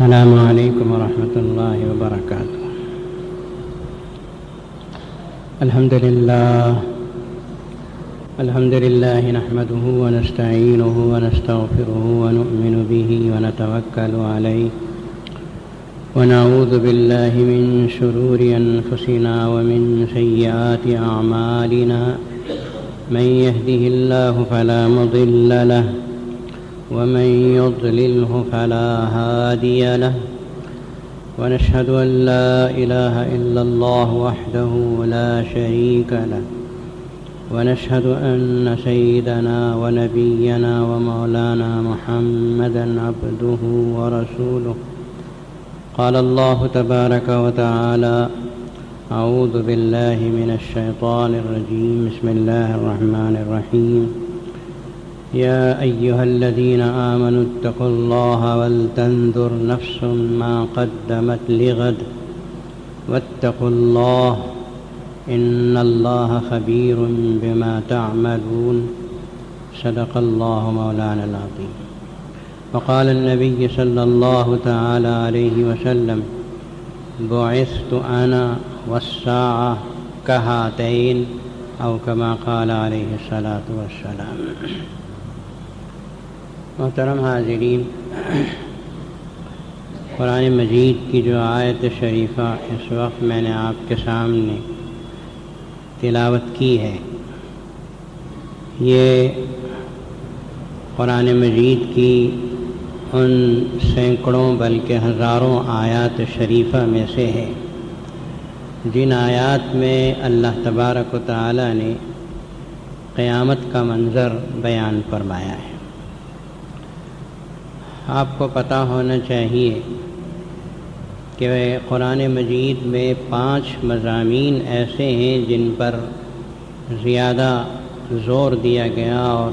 السلام عليكم ورحمة الله وبركاته. الحمد لله نحمده ونستعينه ونستغفره ونؤمن به ونتوكل عليه ونعوذ بالله من شرور أنفسنا ومن سيئات أعمالنا. من يهده الله فلا مضل له ومن يضلله فلا هادي له. ونشهد أن لا إله إلا الله وحده لا شريك له. ونشهد أن سيدنا ونبينا ومولانا محمدا عبده ورسوله. قال الله تبارك وتعالى: أعوذ بالله من الشيطان الرجيم. بسم الله الرحمن الرحيم. يا أيها الذين آمنوا اتقوا الله ولتنظر نفس ما قدمت لغد واتقوا الله إن الله خبير بما تعملون. صدق الله مولانا العظيم. وقال النبي صلى الله تعالى عليه وسلم: بعثت أنا والساعة كهاتين، أو كما قال عليه الصلاة والسلام. محترم حاضرین، قرآن مجید کی جو آیت شریفہ اس وقت میں نے آپ کے سامنے تلاوت کی ہے، یہ قرآن مجید کی ان سینکڑوں بلکہ ہزاروں آیات شریفہ میں سے ہے جن آیات میں اللہ تبارک و تعالی نے قیامت کا منظر بیان فرمایا ہے۔ آپ کو پتہ ہونا چاہیے کہ قرآن مجید میں 5 مضامین ایسے ہیں جن پر زیادہ زور دیا گیا اور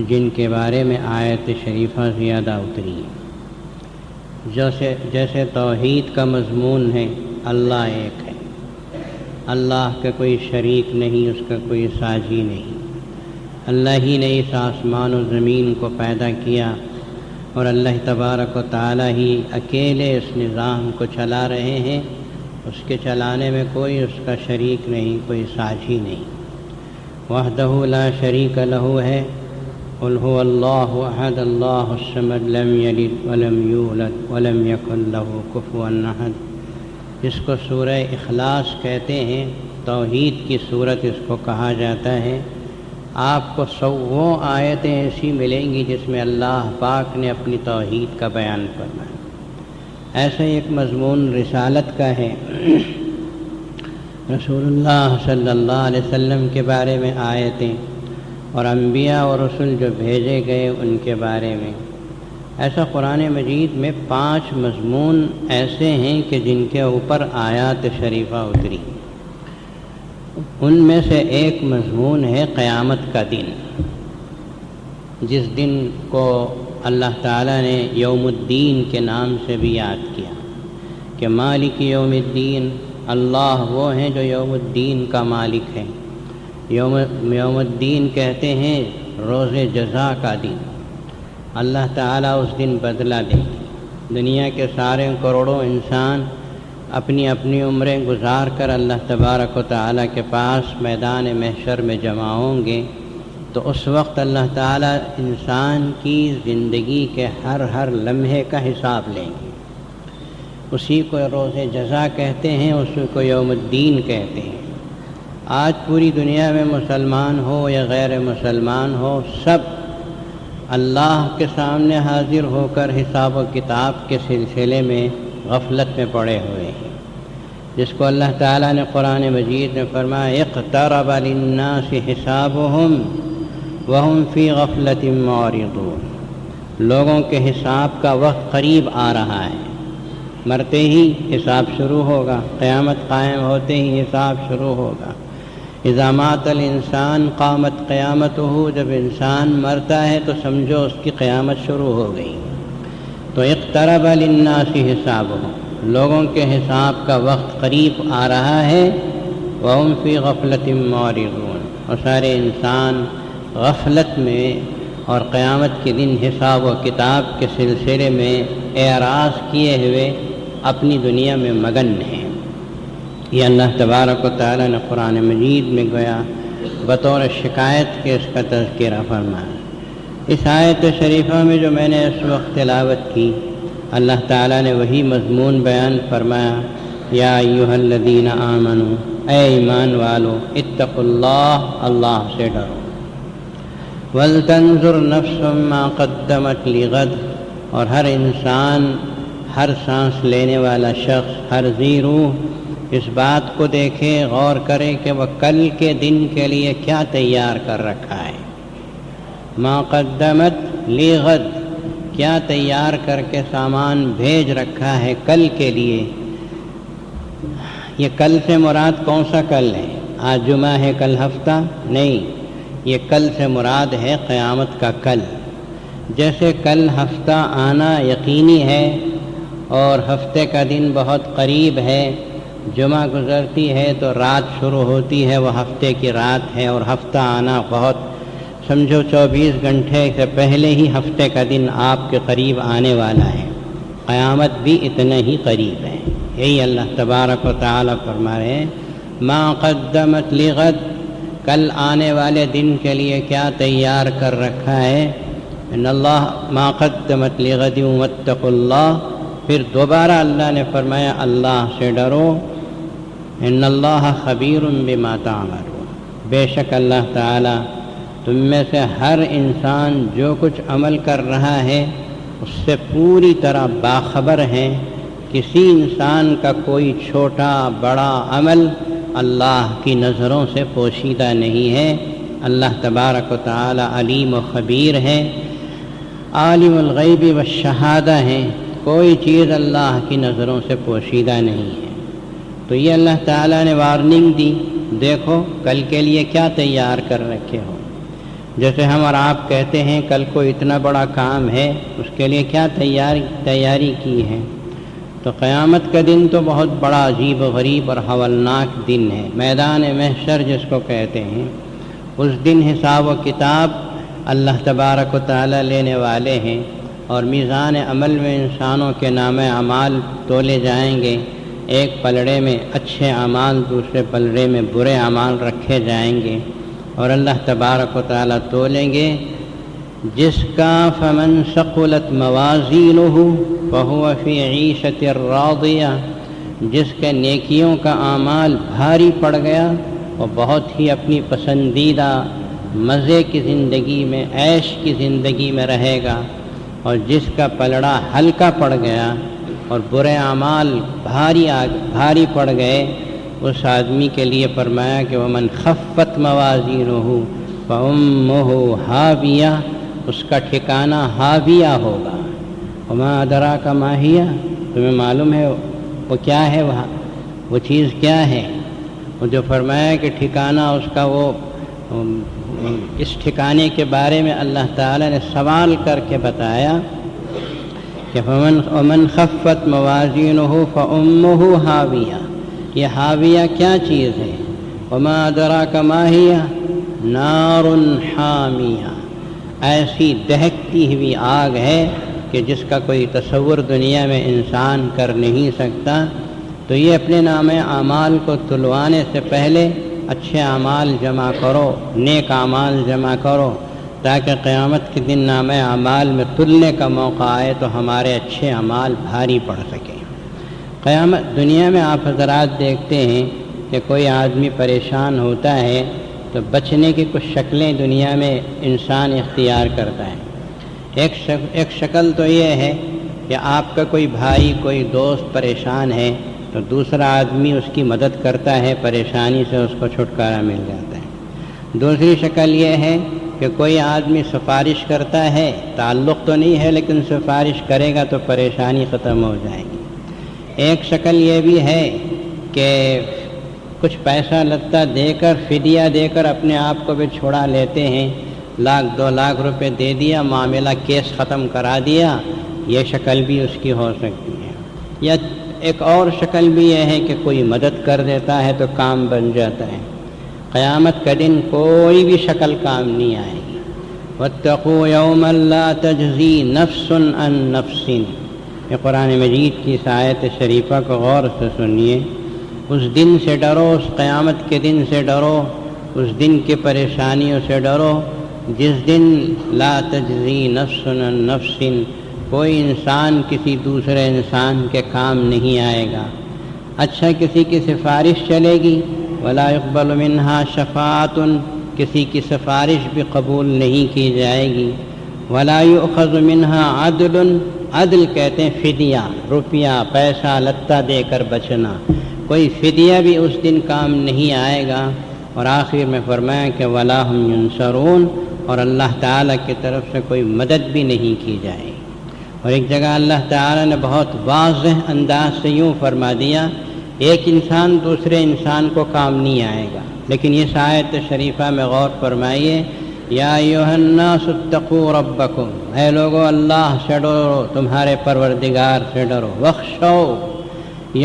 جن کے بارے میں آیت شریفہ زیادہ اتری ہے۔ جیسے توحید کا مضمون ہے، اللہ ایک ہے، اللہ کا کوئی شریک نہیں، اس کا کوئی ساجی نہیں، اللہ ہی نے اس آسمان و زمین کو پیدا کیا اور اللہ تبارک و تعالی ہی اکیلے اس نظام کو چلا رہے ہیں، اس کے چلانے میں کوئی اس کا شریک نہیں، کوئی ساجی نہیں۔ وحدہ لا شریک لہ ہے، قل هو اللہ احد اللہ الصمد لم یلد ولم یولد ولم یکن لہ کفوا احد۔ جس کو سورہ اخلاص کہتے ہیں، توحید کی صورت اس کو کہا جاتا ہے۔ آپ کو 100 آیتیں ایسی ملیں گی جس میں اللہ پاک نے اپنی توحید کا بیان فرمایا۔ ایسا ایک مضمون رسالت کا ہے، رسول اللہ صلی اللہ علیہ وسلم کے بارے میں آیتیں اور انبیاء اور رسل جو بھیجے گئے ان کے بارے میں۔ ایسا قرآن مجید میں 5 مضمون ایسے ہیں کہ جن کے اوپر آیات شریفہ اتری۔ ان میں سے ایک مضمون ہے قیامت کا دن، جس دن کو اللہ تعالیٰ نے یوم الدین کے نام سے بھی یاد کیا کہ مالک یوم الدین، اللہ وہ ہیں جو یوم الدین کا مالک ہے۔ یوم الدین کہتے ہیں روز جزا کا دن۔ اللہ تعالیٰ اس دن بدلہ دے گی۔ دنیا کے سارے کروڑوں انسان اپنی اپنی عمریں گزار کر اللہ تبارک و تعالیٰ کے پاس میدان محشر میں جمع ہوں گے، تو اس وقت اللہ تعالیٰ انسان کی زندگی کے ہر لمحے کا حساب لیں گے۔ اسی کو روز جزا کہتے ہیں، اسی کو یوم الدین کہتے ہیں۔ آج پوری دنیا میں مسلمان ہو یا غیر مسلمان ہو، سب اللہ کے سامنے حاضر ہو کر حساب و کتاب کے سلسلے میں غفلت میں پڑے ہوئے ہیں، جس کو اللہ تعالیٰ نے قرآن مجید میں فرمایا: اقترب للناس حسابهم وهم فی غفلۃ معرضون۔ لوگوں کے حساب کا وقت قریب آ رہا ہے، مرتے ہی حساب شروع ہوگا، قیامت قائم ہوتے ہی حساب شروع ہوگا۔ اذا مات الانسان قامت قیامتہ، جب انسان مرتا ہے تو سمجھو اس کی قیامت شروع ہو گئی۔ تو اقترب للناس حسابهم، لوگوں کے حساب کا وقت قریب آ رہا ہے، وهم فی غفلۃ معرضون، اور سارے انسان غفلت میں اور قیامت کے دن حساب و کتاب کے سلسلے میں اعراض کیے ہوئے اپنی دنیا میں مگن ہیں۔ یہ اللہ تبارک و تعالیٰ نے قرآن مجید میں گویا بطور شکایت کے اس کا تذکرہ فرمایا۔ اس آیت شریفہ میں جو میں نے اس وقت تلاوت کی، اللہ تعالیٰ نے وہی مضمون بیان فرمایا، یا ایھا الذین آمنوا، اے ایمان والو، اتقوا اللہ، اللہ سے ڈرو، وَلْتَنْظُرْ نَفْسٌ مَا قَدَّمَتْ لِغَدٍ، اور ہر انسان، ہر سانس لینے والا شخص، ہر ذی روح اس بات کو دیکھے، غور کرے کہ وہ کل کے دن کے لیے کیا تیار کر رکھا ہے۔ ما قدمت لغد، کیا تیار کر کے سامان بھیج رکھا ہے کل کے لیے۔ یہ کل سے مراد کون سا کل ہے؟ آج جمعہ ہے، کل ہفتہ نہیں، یہ کل سے مراد ہے قیامت کا کل۔ جیسے کل ہفتہ آنا یقینی ہے اور ہفتے کا دن بہت قریب ہے، جمعہ گزرتی ہے تو رات شروع ہوتی ہے، وہ ہفتے کی رات ہے، اور ہفتہ آنا بہت، سمجھو 24 گھنٹے سے پہلے ہی ہفتے کا دن آپ کے قریب آنے والا ہے۔ قیامت بھی اتنا ہی قریب ہے۔ یہی اللہ تبارک و تعالیٰ فرما رہے ہیں، ما قدمت لغد، کل آنے والے دن کے لیے کیا تیار کر رکھا ہے۔ ان اللہ ما قدمت لغد واتقوا اللہ، پھر دوبارہ اللہ نے فرمایا اللہ سے ڈرو، ان اللہ خبیر بما تعملون، بے شک اللہ تعالیٰ تم میں سے ہر انسان جو کچھ عمل کر رہا ہے اس سے پوری طرح باخبر ہیں۔ کسی انسان کا کوئی چھوٹا بڑا عمل اللہ کی نظروں سے پوشیدہ نہیں ہے۔ اللہ تبارک و تعالی علیم و خبیر ہے، عالم الغیب والشہادہ ہیں، کوئی چیز اللہ کی نظروں سے پوشیدہ نہیں ہے۔ تو یہ اللہ تعالیٰ نے وارننگ دی، دیکھو کل کے لیے کیا تیار کر رکھے ہو۔ جیسے ہم اور آپ کہتے ہیں کل کو اتنا بڑا کام ہے، اس کے لیے کیا تیاری کی ہے۔ تو قیامت کا دن تو بہت بڑا عجیب و غریب اور ہولناک دن ہے، میدان محشر جس کو کہتے ہیں۔ اس دن حساب و کتاب اللہ تبارک و تعالیٰ لینے والے ہیں، اور میزان عمل میں انسانوں کے نام اعمال تولے جائیں گے۔ ایک پلڑے میں اچھے اعمال، دوسرے پلڑے میں برے اعمال رکھے جائیں گے، اور اللہ تبارک و تعالیٰ تولیں گے۔ جس کا فمن ثقلت موازینہ فہو فی عیشۃ راضیہ، جس کے نیکیوں کا اعمال بھاری پڑ گیا وہ بہت ہی اپنی پسندیدہ مزے کی زندگی میں، عیش کی زندگی میں رہے گا، اور جس کا پلڑا ہلکا پڑ گیا اور برے اعمال بھاری پڑ گئے، اس آدمی کے لیے فرمایا کہ ومن خفت موازینہ فامہ ہاویہ، اس کا ٹھکانہ ہاویہ ہوگا۔ وما ادراک ما ہی، تمہیں معلوم ہے وہ کیا ہے، وہ چیز کیا ہے؟ وہ جو فرمایا کہ ٹھکانہ اس کا، وہ اس ٹھکانے کے بارے میں اللہ تعالی نے سوال کر کے بتایا کہ ومن خفت موازینہ فامہ ہاویہ، یہ ہاویہ کیا چیز ہے؟ وما ادراک ما ہی نار حامیہ، ایسی دہکتی ہوئی آگ ہے کہ جس کا کوئی تصور دنیا میں انسان کر نہیں سکتا۔ تو یہ اپنے نام اعمال کو تلوانے سے پہلے اچھے اعمال جمع کرو، نیک اعمال جمع کرو، تاکہ قیامت کے دن نام اعمال میں تلنے کا موقع آئے تو ہمارے اچھے اعمال بھاری پڑ سکیں۔ قیامت دنیا میں آپ حضرات دیکھتے ہیں کہ کوئی آدمی پریشان ہوتا ہے تو بچنے کی کچھ شکلیں دنیا میں انسان اختیار کرتا ہے۔ ایک شکل تو یہ ہے کہ آپ کا کوئی بھائی کوئی دوست پریشان ہے تو دوسرا آدمی اس کی مدد کرتا ہے، پریشانی سے اس کو چھٹکارا مل جاتا ہے۔ دوسری شکل یہ ہے کہ کوئی آدمی سفارش کرتا ہے، تعلق تو نہیں ہے لیکن سفارش کرے گا تو پریشانی ختم ہو جائے گی۔ ایک شکل یہ بھی ہے کہ کچھ پیسہ لتا دے کر، فدیہ دے کر اپنے آپ کو بھی چھڑا لیتے ہیں، 1,00,000 2,00,000 روپے دے دیا، معاملہ کیس ختم کرا دیا، یہ شکل بھی اس کی ہو سکتی ہے۔ یا ایک اور شکل بھی یہ ہے کہ کوئی مدد کر دیتا ہے تو کام بن جاتا ہے۔ قیامت کا دن کوئی بھی شکل کام نہیں آئے گی، واتقوا یوما لا تجزی نفس عن نفس۔ یہ قرآن مجید کی اس آیت شریفہ کو غور سے سنیے۔ اس دن سے ڈرو، اس قیامت کے دن سے ڈرو، اس دن کی پریشانیوں سے ڈرو جس دن لا تجزی نفس عن نفس، کوئی انسان کسی دوسرے انسان کے کام نہیں آئے گا۔ اچھا کسی کی سفارش چلے گی، ولا يقبل منها شفاعۃ، کسی کی سفارش بھی قبول نہیں کی جائے گی، ولا يؤخذ منها عدل، عدل کہتے ہیں فدیہ، روپیہ پیسہ لتا دے کر بچنا، کوئی فدیہ بھی اس دن کام نہیں آئے گا۔ اور آخر میں فرمایا کہ ولا هم ينصرون، اور اللہ تعالیٰ کی طرف سے کوئی مدد بھی نہیں کی جائے گی۔ اور ایک جگہ اللہ تعالیٰ نے بہت واضح انداز سے یوں فرما دیا، ایک انسان دوسرے انسان کو کام نہیں آئے گا، لیکن اس آیت شریفہ میں غور فرمائیے، یا ایھا الناس اتقوا ربکم، اے لوگو اللہ سے ڈرو، تمہارے پروردگار سے ڈرو، واخشوا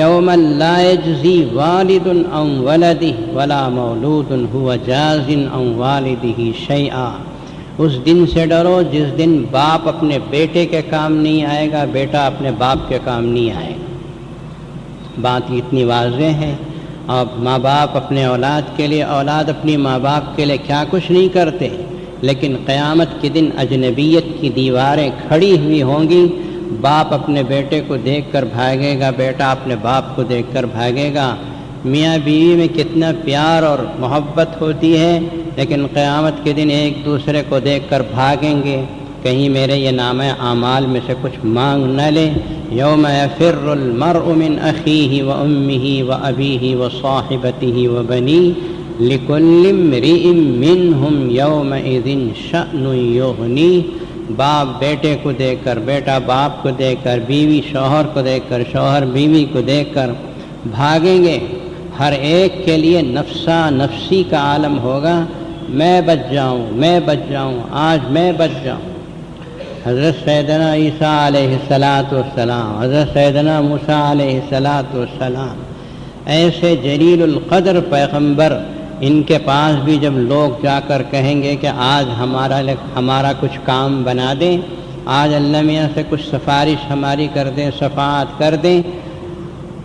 یوما لا یجزی والد عن ولدہ ولا مولود هو جاز عن والدہ شیئا، اس دن سے ڈرو جس دن باپ اپنے بیٹے کے کام نہیں آئے گا، بیٹا اپنے باپ کے کام نہیں آئے گا۔ بات اتنی واضح ہے۔ اب ماں باپ اپنے اولاد کے لیے، اولاد اپنی ماں باپ کے لیے کیا کچھ نہیں کرتے، لیکن قیامت کے دن اجنبیت کی دیواریں کھڑی ہوئی ہوں گی، باپ اپنے بیٹے کو دیکھ کر بھاگے گا، بیٹا اپنے باپ کو دیکھ کر بھاگے گا۔ میاں بیوی میں کتنا پیار اور محبت ہوتی ہے، لیکن قیامت کے دن ایک دوسرے کو دیکھ کر بھاگیں گے، کہیں میرے یہ نامہ اعمال میں سے کچھ مانگ نہ لے۔ یوم یفر المرء من اخیہ وامہ وابیہ وصاحبتہ وبنیہ لکل امرئ منہم یومئذ شأن یغنیہ، باپ بیٹے کو دیکھ کر، بیٹا باپ کو دیکھ کر، بیوی شوہر کو دیکھ کر، شوہر بیوی کو دیکھ کر بھاگیں گے۔ ہر ایک کے لیے نفسا نفسی کا عالم ہوگا، میں بچ جاؤں، میں بچ جاؤں، آج میں بچ جاؤں۔ حضرت سیدنا عیسیٰ علیہ السلام، حضرت سیدنا موسیٰ علیہ السلام، ایسے جلیل القدر پیغمبر، ان کے پاس بھی جب لوگ جا کر کہیں گے کہ آج ہمارا کچھ کام بنا دیں، آج اللہ میاں سے کچھ سفارش ہماری کر دیں، شفاعت کر دیں،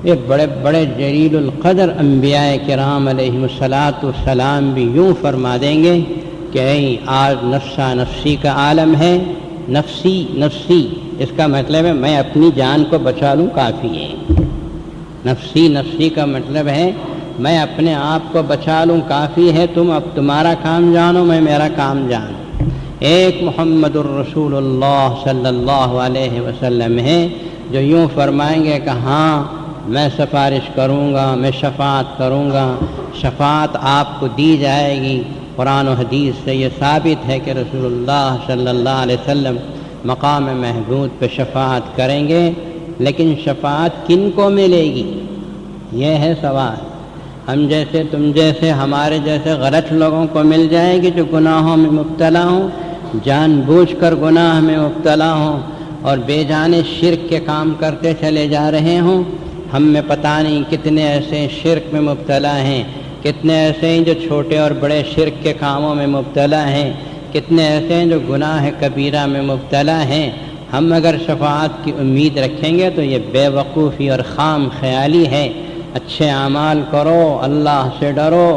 یہ بڑے بڑے جلیل القدر انبیاء کرام علیہ السلام بھی یوں فرما دیں گے کہ آج نفسا نفسی کا عالم ہے۔ نفسی نفسی اس کا مطلب ہے میں اپنی جان کو بچا لوں کافی ہے۔ نفسی نفسی کا مطلب ہے میں اپنے آپ کو بچا لوں کافی ہے، تم اب تمہارا کام جانو، میں میرا کام جانوں۔ ایک محمد الرسول اللہ صلی اللہ علیہ وسلم ہے جو یوں فرمائیں گے کہ ہاں میں سفارش کروں گا، میں شفاعت کروں گا، شفاعت آپ کو دی جائے گی۔ قرآن و حدیث سے یہ ثابت ہے کہ رسول اللہ صلی اللہ علیہ وسلم مقام محمود پہ شفاعت کریں گے، لیکن شفاعت کن کو ملے گی؟ یہ ہے سوال۔ ہم جیسے، تم جیسے، ہمارے جیسے غلط لوگوں کو مل جائے گی جو گناہوں میں مبتلا ہوں، جان بوجھ کر گناہ میں مبتلا ہوں اور بے جانے شرک کے کام کرتے چلے جا رہے ہوں۔ ہم میں پتہ نہیں کتنے ایسے شرک میں مبتلا ہیں، کتنے ایسے ہیں جو چھوٹے اور بڑے شرک کے کاموں میں مبتلا ہیں، کتنے ایسے ہیں جو گناہ کبیرہ میں مبتلا ہیں۔ ہم اگر شفاعت کی امید رکھیں گے تو یہ بے وقوفی اور خام خیالی ہے۔ اچھے اعمال کرو، اللہ سے ڈرو،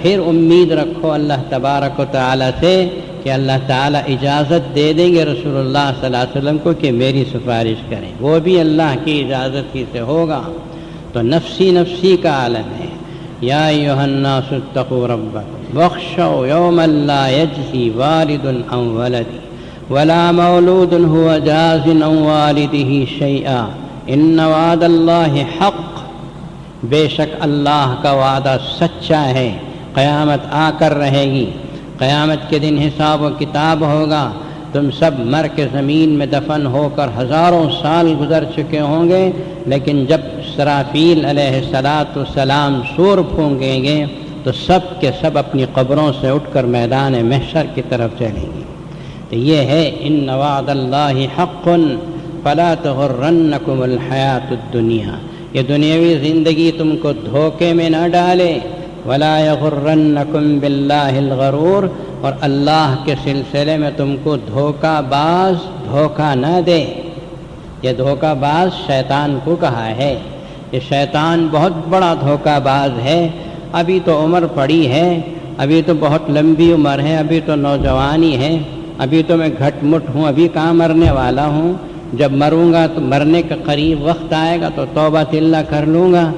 پھر امید رکھو اللہ تبارک و تعالیٰ سے کہ اللہ تعالیٰ اجازت دے دیں گے رسول اللہ صلی اللہ علیہ وسلم کو کہ میری سفارش کریں، وہ بھی اللہ کی اجازت ہی سے ہوگا۔ تو نفسی نفسی کا عالم ہے۔ یا ایھا الناس اتقوا ربکم واخشوا یوما لا یجزی والد عن ولدہ ولا مولود هو جاز عن والدہ شیئا ان وعد اللہ حق، بے شک اللہ کا وعدہ سچا ہے، قیامت آ کر رہے گی، قیامت کے دن حساب و کتاب ہوگا، تم سب مر کے زمین میں دفن ہو کر ہزاروں سال گزر چکے ہوں گے، لیکن جب اسرافیل علیہ السلام سور پھونکیں گے تو سب کے سب اپنی قبروں سے اٹھ کر میدان محشر کی طرف چلیں گے۔ تو یہ ہے ان وعد اللہ حق فلا تغرنکم الحیات الدنیا، یہ دنیاوی زندگی تم کو دھوکے میں نہ ڈالے، ولا یغرنکم باللہ الغرور، اور اللہ کے سلسلے میں تم کو دھوکہ باز دھوکہ نہ دے۔ یہ دھوکہ باز شیطان کو کہا ہے، یہ شیطان بہت بڑا دھوکہ باز ہے۔ ابھی تو عمر پڑی ہے، ابھی تو بہت لمبی عمر ہے، ابھی تو نوجوانی ہے، ابھی تو میں گھٹ مٹ ہوں، ابھی کہاں مرنے والا ہوں، جب مروں گا تو مرنے کا قریب وقت آئے گا تو توبہ اللہ کر لوں گا،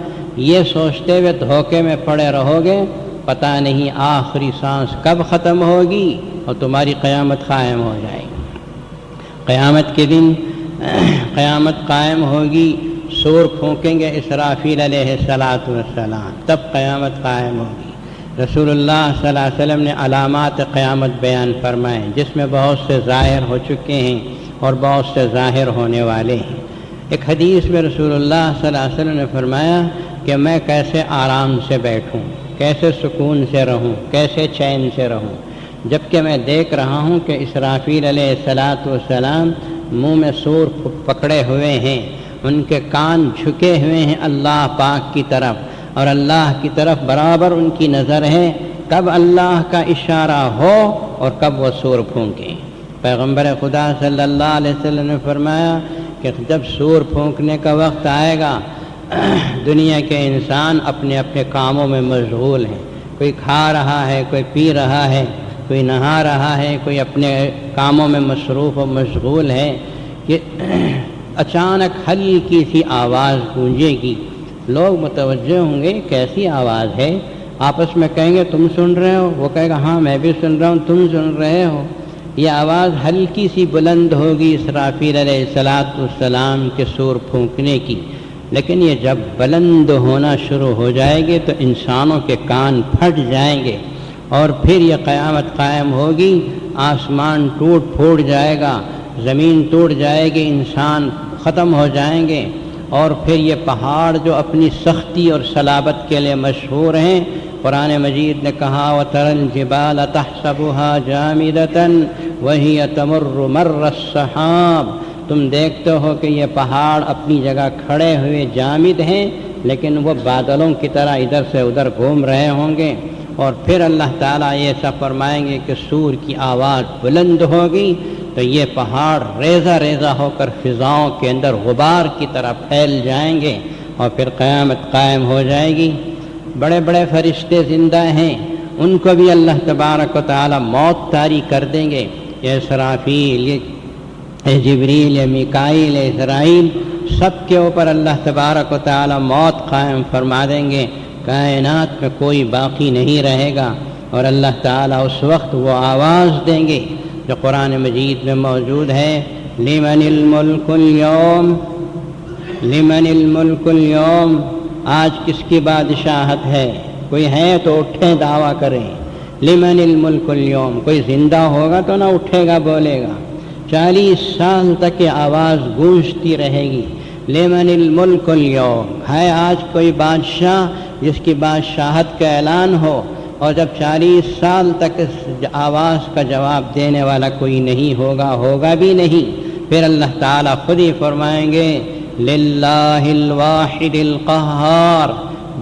یہ سوچتے ہوئے دھوکے میں پڑے رہو گے، پتہ نہیں آخری سانس کب ختم ہوگی اور تمہاری قیامت قائم ہو جائے گی۔ قیامت کے دن قیامت قائم ہوگی، سور پھونکیں گے اسرافیل علیہ السلام، تب قیامت قائم ہوگی۔ رسول اللہ صلی اللہ علیہ وسلم نے علامات قیامت بیان فرمائے، جس میں بہت سے ظاہر ہو چکے ہیں اور بہت سے ظاہر ہونے والے ہیں۔ ایک حدیث میں رسول اللہ صلی اللہ علیہ وسلم نے فرمایا کہ میں کیسے آرام سے بیٹھوں، کیسے سکون سے رہوں، کیسے چین سے رہوں، جبکہ میں دیکھ رہا ہوں کہ اسرافیل علیہ السلام منہ میں سور پکڑے ہوئے ہیں، ان کے کان جھکے ہوئے ہیں اللہ پاک کی طرف، اور اللہ کی طرف برابر ان کی نظر ہے، کب اللہ کا اشارہ ہو اور کب وہ سور پھونکیں۔ پیغمبر خدا صلی اللہ علیہ وسلم نے فرمایا کہ جب سور پھونکنے کا وقت آئے گا، دنیا کے انسان اپنے اپنے کاموں میں مشغول ہیں، کوئی کھا رہا ہے، کوئی پی رہا ہے، کوئی نہا رہا ہے، کوئی اپنے کاموں میں مصروف و مشغول ہے، کہ اچانک ہلکی سی آواز گونجے گی، لوگ متوجہ ہوں گے کیسی آواز ہے، آپس میں کہیں گے تم سن رہے ہو، وہ کہے گا ہاں میں بھی سن رہا ہوں، تم سن رہے ہو۔ یہ آواز ہلکی سی بلند ہوگی اسرافیل علیہ السلام کے سور پھونکنے کی، لیکن یہ جب بلند ہونا شروع ہو جائے گی تو انسانوں کے کان پھٹ جائیں گے، اور پھر یہ قیامت قائم ہوگی، آسمان ٹوٹ پھوٹ جائے گا، زمین ٹوٹ جائے گی، انسان ختم ہو جائیں گے، اور پھر یہ پہاڑ جو اپنی سختی اور صلابت کے لیے مشہور ہیں، قرآن مجید نے کہا وَتَرَى الْجِبَالَ تَحْسَبُهَا جَامِدَةً وَهِيَ تَمُرُّ مَرَّ السَّحَابِ، تم دیکھتے ہو کہ یہ پہاڑ اپنی جگہ کھڑے ہوئے جامد ہیں، لیکن وہ بادلوں کی طرح ادھر سے ادھر گھوم رہے ہوں گے، اور پھر اللہ تعالیٰ یہ سب فرمائیں گے کہ سور کی آواز بلند ہوگی تو یہ پہاڑ ریزہ ریزہ ہو کر فضاؤں کے اندر غبار کی طرح پھیل جائیں گے، اور پھر قیامت قائم ہو جائے گی۔ بڑے بڑے فرشتے زندہ ہیں، ان کو بھی اللہ تبارک و تعالیٰ موت طاری کر دیں گے، یہ اسرافیل، یہ جبریل، یہ میکائیل، یہ اسرائیل، سب کے اوپر اللہ تبارک و تعالیٰ موت قائم فرما دیں گے، کائنات میں کوئی باقی نہیں رہے گا، اور اللہ تعالیٰ اس وقت وہ آواز دیں گے جو قرآن مجید میں موجود ہے، لمن الملک اليوم، لمن الملک اليوم، آج کس کی بادشاہت ہے، کوئی ہے تو اٹھیں دعویٰ کریں، لمن الملک اليوم، کوئی زندہ ہوگا تو نہ اٹھے گا بولے گا، 40 سال تک یہ آواز گونجتی رہے گی، لمن الملک اليوم، ہے آج کوئی بادشاہ جس کی بادشاہت کا اعلان ہو، اور جب 40 سال تک اس آواز کا جواب دینے والا کوئی نہیں ہوگا، ہوگا بھی نہیں، پھر اللہ تعالیٰ خود ہی فرمائیں گے للہ الواحد القہار،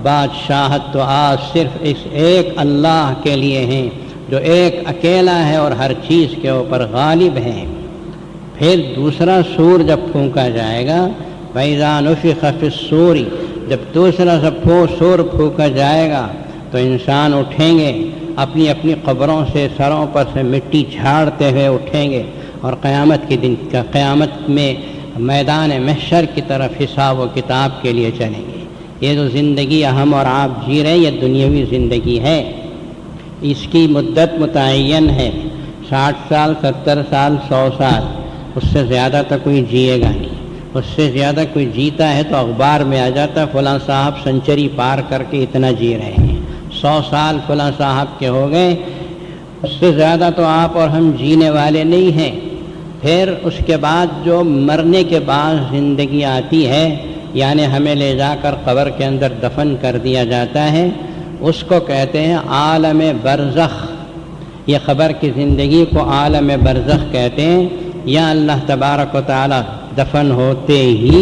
بادشاہت تو آج صرف اس ایک اللہ کے لیے ہیں جو ایک اکیلا ہے اور ہر چیز کے اوپر غالب ہے۔ پھر دوسرا سور جب پھونکا جائے گا، فَإِذَا نُفِخَ فِي الصُّورِ، جب دوسرا سور پھونکا جائے گا تو انسان اٹھیں گے، اپنی اپنی قبروں سے سروں پر سے مٹی جھاڑتے ہوئے اٹھیں گے، اور قیامت کے دن قیامت میں میدان محشر کی طرف حساب و کتاب کے لیے چلیں گے۔ یہ جو زندگی ہم اور آپ جی رہے ہیں یہ دنیاوی زندگی ہے، اس کی مدت متعین ہے، 60 سال، 70 سال، 100 سال، اس سے زیادہ تو کوئی جیے گا نہیں، اس سے زیادہ کوئی جیتا ہے تو اخبار میں آ جاتا ہے فلاں صاحب سنچری پار کر کے اتنا جی رہے ہیں، 100 سال فلاں صاحب کے ہو گئے، اس سے زیادہ تو آپ اور ہم جینے والے نہیں ہیں۔ پھر اس کے بعد جو مرنے کے بعد زندگی آتی ہے، یعنی ہمیں لے جا کر قبر کے اندر دفن کر دیا جاتا ہے، اس کو کہتے ہیں عالم برزخ۔ یہ قبر کی زندگی کو عالم برزخ کہتے ہیں۔ یا اللہ تبارک و تعالی دفن ہوتے ہی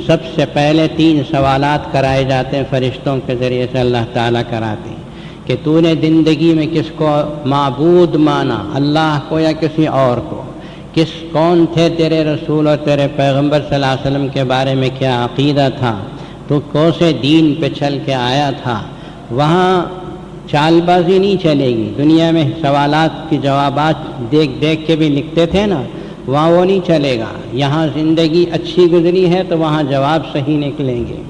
سب سے پہلے 3 سوالات کرائے جاتے ہیں، فرشتوں کے ذریعے سے اللہ تعالیٰ کراتے ہیں۔ کہ تو نے زندگی میں کس کو معبود مانا، اللہ کو یا کسی اور کو، کون تھے تیرے رسول اور تیرے پیغمبر صلی اللہ علیہ وسلم کے بارے میں کیا عقیدہ تھا، تو کون سے دین پہ چل کے آیا تھا، وہاں چال بازی نہیں چلے گی۔ دنیا میں سوالات کی جوابات دیکھ دیکھ کے بھی لکھتے تھے نا، وہاں وہ نہیں چلے گا۔ یہاں زندگی اچھی گزری ہے تو وہاں جواب صحیح نکلیں گے،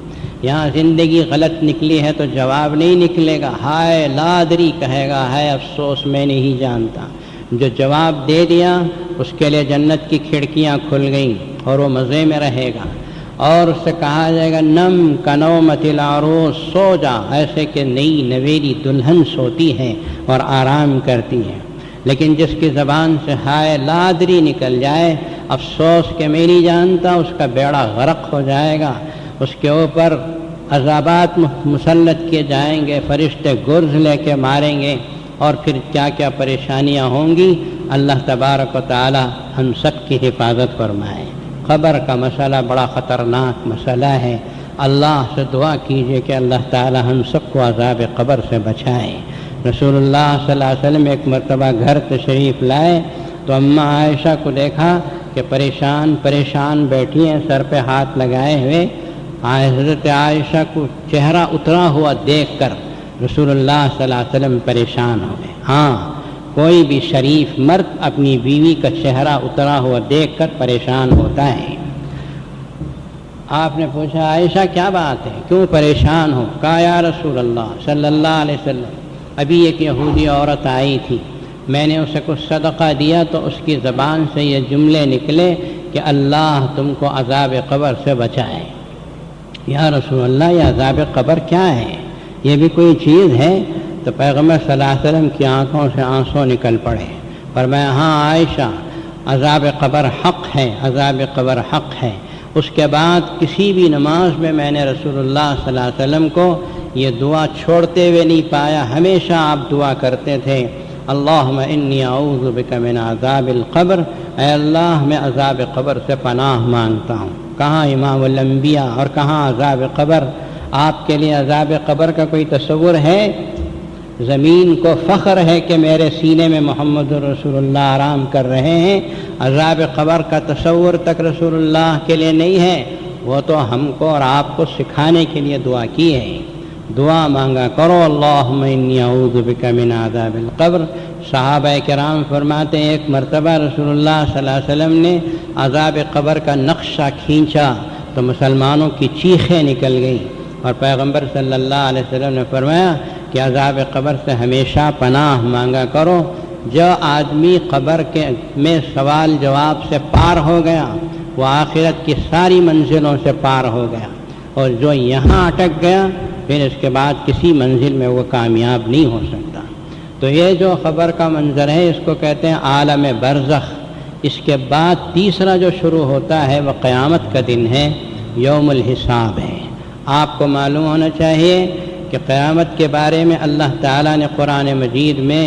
یہاں زندگی غلط نکلی ہے تو جواب نہیں نکلے گا، ہائے لادری کہے گا، ہے افسوس میں نہیں جانتا۔ جو جواب دے دیا اس کے لیے جنت کی کھڑکیاں کھل گئیں اور وہ مزے میں رہے گا، اور اس سے کہا جائے گا نم کنومت العروس، سو جا ایسے کہ نئی نویلی دلہن سوتی ہے اور آرام کرتی ہے۔ لیکن جس کی زبان سے ہائے لادری نکل جائے، افسوس کہ میں نہیں جانتا، اس کا بیڑا غرق ہو جائے گا، اس کے اوپر عذابات مسلط کیے جائیں گے، فرشتے گرز لے کے ماریں گے، اور پھر کیا کیا پریشانیاں ہوں گی۔ اللہ تبارک و تعالی ہم سب کی حفاظت فرمائے۔ قبر کا مسئلہ بڑا خطرناک مسئلہ ہے، اللہ سے دعا کیجئے کہ اللہ تعالی ہم سب کو عذاب قبر سے بچائے۔ رسول اللہ صلی اللہ علیہ وسلم ایک مرتبہ گھر تشریف لائے تو اماں عائشہ کو دیکھا کہ پریشان بیٹھی ہیں، سر پہ ہاتھ لگائے ہوئے۔ حضرت عائشہ کو چہرہ اترا ہوا دیکھ کر رسول اللہ صلی اللہ علیہ وسلم پریشان ہو گئے۔ ہاں، کوئی بھی شریف مرد اپنی بیوی کا چہرہ اترا ہوا دیکھ کر پریشان ہوتا ہے۔ آپ نے پوچھا عائشہ کیا بات ہے، کیوں پریشان ہو؟ کہا یا رسول اللہ صلی اللہ علیہ وسلم، ابھی ایک یہودی عورت آئی تھی، میں نے اسے کچھ صدقہ دیا تو اس کی زبان سے یہ جملے نکلے کہ اللہ تم کو عذاب قبر سے بچائے۔ یا رسول اللہ یہ عذاب قبر کیا ہے، یہ بھی کوئی چیز ہے؟ تو پیغمبر صلی اللہ علیہ وسلم کی آنکھوں سے آنسو نکل پڑے، فرمایا ہاں عائشہ، عذاب قبر حق ہے، عذاب قبر حق ہے۔ اس کے بعد کسی بھی نماز میں نے رسول اللہ صلی اللہ علیہ وسلم کو یہ دعا چھوڑتے ہوئے نہیں پایا، ہمیشہ آپ دعا کرتے تھے اللہم انی اعوذ بک من عذاب القبر، اے اللہ میں عذاب قبر سے پناہ مانگتا ہوں۔ کہاں امام الانبیاء اور کہاں عذاب قبر؟ آپ کے لیے عذاب قبر کا کوئی تصور ہے؟ زمین کو فخر ہے کہ میرے سینے میں محمد رسول اللہ آرام کر رہے ہیں، عذاب قبر کا تصور تک رسول اللہ کے لیے نہیں ہے۔ وہ تو ہم کو اور آپ کو سکھانے کے لیے دعا کی ہے، دعا مانگا کرو اللہم انی اعوذ بک من عذاب القبر۔ صحابہ کرام فرماتے ہیں ایک مرتبہ رسول اللہ صلی اللہ علیہ وسلم نے عذاب قبر کا نقشہ کھینچا تو مسلمانوں کی چیخیں نکل گئیں، اور پیغمبر صلی اللہ علیہ وسلم نے فرمایا کہ عذاب قبر سے ہمیشہ پناہ مانگا کرو۔ جو آدمی قبر میں سوال جواب سے پار ہو گیا وہ آخرت کی ساری منزلوں سے پار ہو گیا، اور جو یہاں اٹک گیا پھر اس کے بعد کسی منزل میں وہ کامیاب نہیں ہو سکتا۔ تو یہ جو خبر کا منظر ہے اس کو کہتے ہیں عالم برزخ۔ اس کے بعد تیسرا جو شروع ہوتا ہے وہ قیامت کا دن ہے، یوم الحساب ہے۔ آپ کو معلوم ہونا چاہیے کہ قیامت کے بارے میں اللہ تعالیٰ نے قرآن مجید میں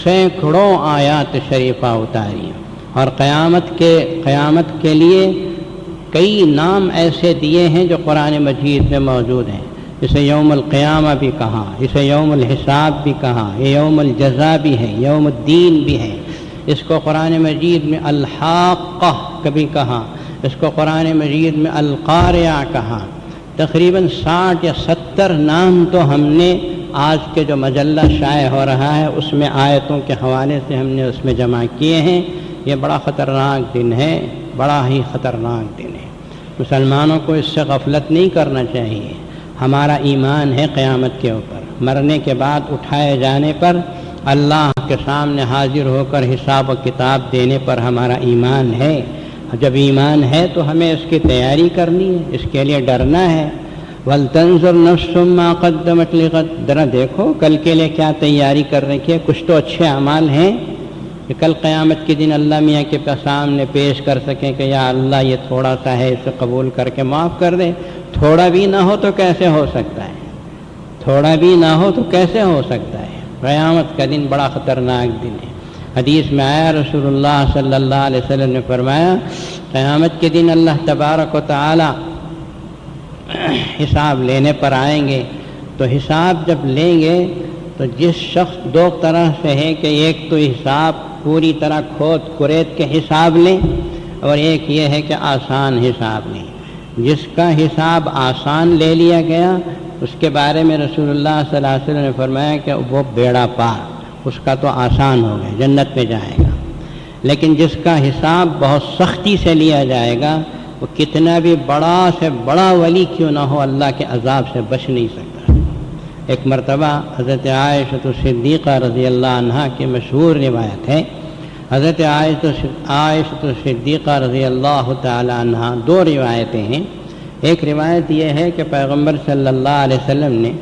سینکڑوں آیات شریفہ اتاری، اور قیامت کے لیے کئی نام ایسے دیے ہیں جو قرآن مجید میں موجود ہیں۔ اسے یوم القیامہ بھی کہا، اسے یوم الحساب بھی کہا، یہ یوم الجزا بھی ہے، یوم الدین بھی ہے۔ اس کو قرآن مجید میں الحاقہ کبھی کہا، اس کو قرآن مجید میں القارعہ کہا۔ تقریباً 60 یا 70 نام تو ہم نے آج کے جو مجلہ شائع ہو رہا ہے اس میں آیتوں کے حوالے سے ہم نے اس میں جمع کیے ہیں۔ یہ بڑا خطرناک دن ہے، بڑا ہی خطرناک دن ہے، مسلمانوں کو اس سے غفلت نہیں کرنا چاہیے۔ ہمارا ایمان ہے قیامت کے اوپر، مرنے کے بعد اٹھائے جانے پر، اللہ کے سامنے حاضر ہو کر حساب و کتاب دینے پر ہمارا ایمان ہے۔ جب ایمان ہے تو ہمیں اس کی تیاری کرنی ہے، اس کے لیے ڈرنا ہے۔ وَلْتَنْظُرْ نَفْسٌ مَا قَدَّمَتْ لِغَدٍ، ذرا دیکھو کل کے لیے کیا تیاری کر رکھی ہے، کچھ تو اچھے اعمال ہیں کہ کل قیامت کے دن اللہ میاں کے سامنے پیش کر سکیں کہ یا اللہ یہ تھوڑا سا ہے، اسے قبول کر کے معاف کر دے۔ تھوڑا بھی نہ ہو تو کیسے ہو سکتا ہے، تھوڑا بھی نہ ہو تو کیسے ہو سکتا ہے۔ قیامت کا دن بڑا خطرناک دن ہے۔ حدیث میں آیا رسول اللہ صلی اللہ علیہ وسلم نے فرمایا قیامت کے دن اللہ تبارک و تعالی حساب لینے پر آئیں گے، تو حساب جب لیں گے تو جس شخص دو طرح سے ہے کہ ایک تو حساب پوری طرح کھود کرید کے حساب لیں اور ایک یہ ہے کہ آسان حساب لیں۔ جس کا حساب آسان لے لیا گیا اس کے بارے میں رسول اللہ صلی اللہ علیہ وسلم نے فرمایا کہ وہ بیڑا پار، اس کا تو آسان ہو گیا، جنت میں جائے گا۔ لیکن جس کا حساب بہت سختی سے لیا جائے گا وہ کتنا بھی بڑا سے بڑا ولی کیوں نہ ہو اللہ کے عذاب سے بچ نہیں سکتا۔ ایک مرتبہ حضرت عائشہ صدیقہ رضی اللہ عنہا کی مشہور روایت ہے، حضرت عائشہ صدیقہ رضی اللہ تعالی عنہا، دو روایتیں ہیں۔ ایک روایت یہ ہے کہ پیغمبر صلی اللہ علیہ وسلم نے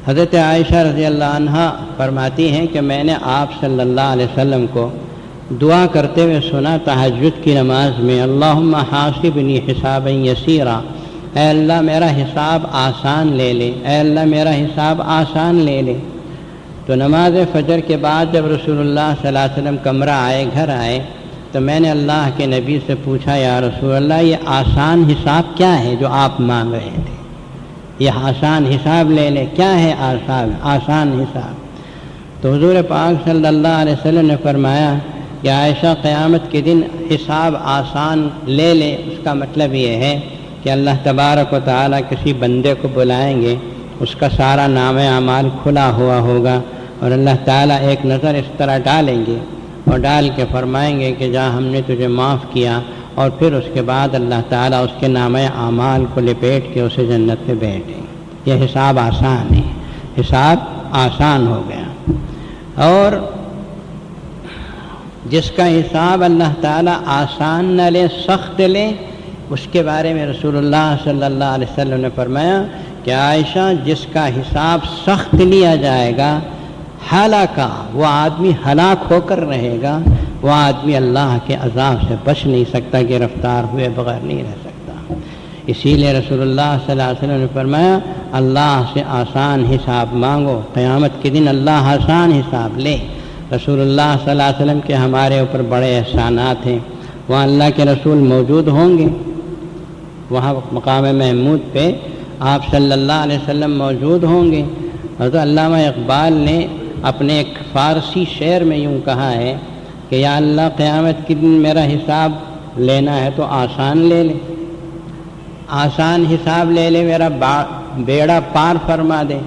حضرت عائشہ رضی اللہ عنہا فرماتی ہیں کہ میں نے آپ صلی اللہ علیہ وسلم کو دعا کرتے ہوئے سنا تہجد کی نماز میں، اللہم حاسبنی حسابا یسیرا، اے اللہ میرا حساب آسان لے لے، اے اللہ میرا حساب آسان لے لے۔ تو نماز فجر کے بعد جب رسول اللہ صلی اللہ علیہ وسلم کمرہ آئے، گھر آئے، تو میں نے اللہ کے نبی سے پوچھا، یا رسول اللہ یہ آسان حساب کیا ہے جو آپ مانگ رہے تھے؟ یہ آسان حساب لے لے، کیا ہے آسان حساب؟ تو حضور پاک صلی اللہ علیہ وسلم نے فرمایا کہ عائشہ قیامت کے دن حساب آسان لے لے، اس کا مطلب یہ ہے کہ اللہ تبارک و تعالیٰ کسی بندے کو بلائیں گے، اس کا سارا نام اعمال کھلا ہوا ہوگا اور اللہ تعالیٰ ایک نظر اس طرح ڈالیں گے اور ڈال کے فرمائیں گے کہ جہاں ہم نے تجھے معاف کیا، اور پھر اس کے بعد اللہ تعالیٰ اس کے نام اعمال کو لپیٹ کے اسے جنت میں بیٹھیں۔ یہ حساب آسان ہے، حساب آسان ہو گیا۔ اور جس کا حساب اللہ تعالیٰ آسان نہ لے، سخت لے، اس کے بارے میں رسول اللہ صلی اللہ علیہ وسلم نے فرمایا کہ عائشہ جس کا حساب سخت لیا جائے گا، ہلاکا، وہ آدمی ہلاک ہو کر رہے گا، وہ آدمی اللہ کے عذاب سے بچ نہیں سکتا، گرفتار ہوئے بغیر نہیں رہ سکتا۔ اسی لیے رسول اللہ صلی اللہ علیہ وسلم نے فرمایا اللہ سے آسان حساب مانگو، قیامت کے دن اللہ آسان حساب لے۔ رسول اللہ صلی اللہ علیہ وسلم کے ہمارے اوپر بڑے احسانات ہیں، وہاں اللہ کے رسول موجود ہوں گے، وہاں مقام محمود پہ آپ صلی اللہ علیہ وسلم موجود ہوں گے۔ حضرت علامہ اقبال نے اپنے ایک فارسی شعر میں یوں کہا ہے کہ یا اللہ قیامت کے دن میرا حساب لینا ہے تو آسان لے لے، آسان حساب لے لے، میرا بیڑا پار فرما دے،